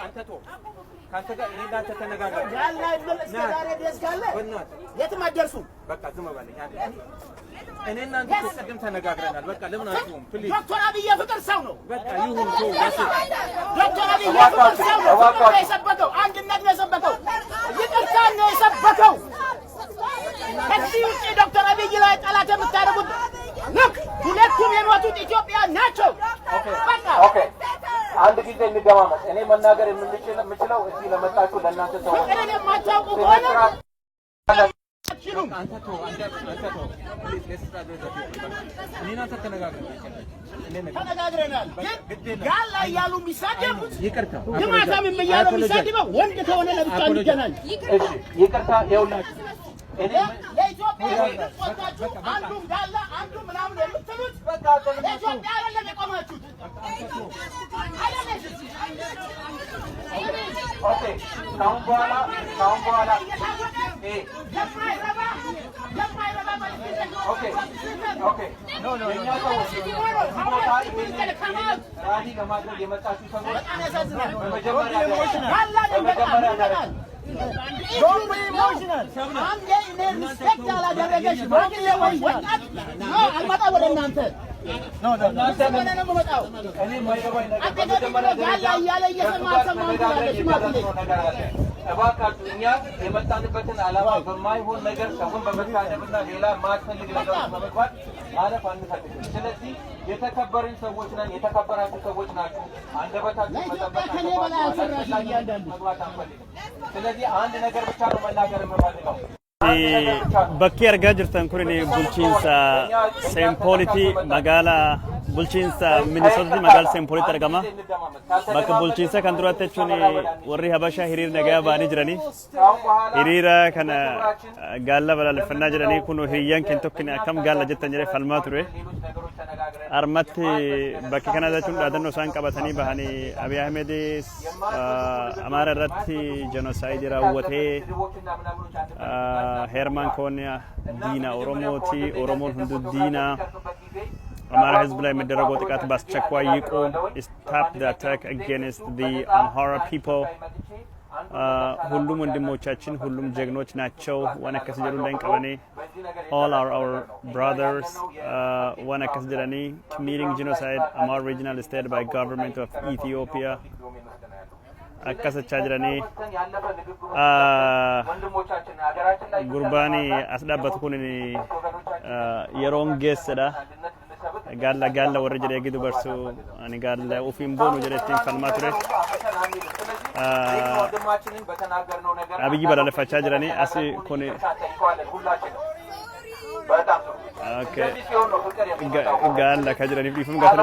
አንተ ተው ካንተ ጋር እኔ ጋር ተነጋግረን ያላ ይመለስ ዛሬ ደስ ካለ የትም አደርሱ በቃ ዝም በለኝ እኔና አንተ ተቀደም ተነጋግረናል በቃ ለምን አትሆም ፕሊዝ ዶክተር አብይ የፍቅር ሰው ነው በቃ ይሁን ተው ዶክተር አብይ የፍቅር ሰው ነው የሰበከው አንድነት ነው የሰበከው ይቅርታ ነው የሰበከው ከዚህ ውጪ ዶክተር አብይ ላይ ጠላት የምታደርጉት ልክ ሁለቱም የሞቱት ኢትዮጵያ ናቸው ኦኬ አንድ ጊዜ እንገማመጥ እኔ መናገር የምችለው እዚህ ለመጣችሁ ለእናንተ ሰው ፍቅርን የማታውቁ ከሆነ አንተ ተው ፕሊዝ ለስራ እኔና አንተ ተነጋግረናል ያላ ያሉ የሚሳደቡት ይቅርታ ግማታም እያሉ የሚሳደበው ወንድ ከሆነ ለብቻ እንገናኝ እሺ ይቅርታ ይኸውላችሁ እኔ ለኢትዮጵያ ወጣችሁ አንዱ ጋላ አንዱ ምናምን የምትሉት በቃ ለኢትዮጵያ አይደለም የቆማችሁት ኦኬ ካሁን በኋላ ኦኬ ኖ ራዲ ለማድረግ የመጣችሁ ሰዎች በመጀመሪያ Don't be emotional. I'm getting there. Respect all of delegation. Don't be emotional. No, I'm not going to answer. No. I'm እባካችሁ እኛ የመጣንበትን ዓላማ በማይሆን ነገር ሰውን በመሳደብና ሌላ ማትፈልግ ነገር በመግባት ማለፍ አንፈልግም። ስለዚህ የተከበርን ሰዎች ነን፣ የተከበራችሁ ሰዎች ናችሁ። አንደበታችሁ መጠበቅ መግባት አንፈልግም። ስለዚህ አንድ ነገር ብቻ ነው መናገር የምፈልገው። bakki argaa jirtan kun bulchiinsa Sempoliti magaalaa bulchiinsa Minnesota magaalaa Sempoliti argama bakka bulchiinsa kan duraatti jechuun warri Habashaa hiriira nagaa ba'anii jiranii hiriira kana gaalla balaaleffannaa jiranii kun hiriyyaan kentokkin akkam gaalla jettan jedhee falmaa ture armatti bakki kana jechuun dhaadannoo isaan qabatanii bahanii Abiy Ahmed Amaara irratti jenosaayidii raawwatee Herman Konya Dina Oromoti Oromon Hundu Dina Amara Hezbollah Mederago Tikat Bas Chakwa Yiko stop the attack against the Amhara people ሁሉም ወንድሞቻችን ሁሉም ጀግኖች ናቸው ዋና ከሰጀሩ እንዳንቀበኔ all are our brothers ዋና ከሰጀራኒ committing genocide Amhara regional state by government of Ethiopia akkasa jiranii gurbani asdabbat kun yeroon geessedha gaalla warra jedhee gidu barsu ani gaalla ufiin boonu jedhetti falmaa ture abiyyi balaaleffachaa jiranii asi kun okay gaalla ka jiraniif dhiifum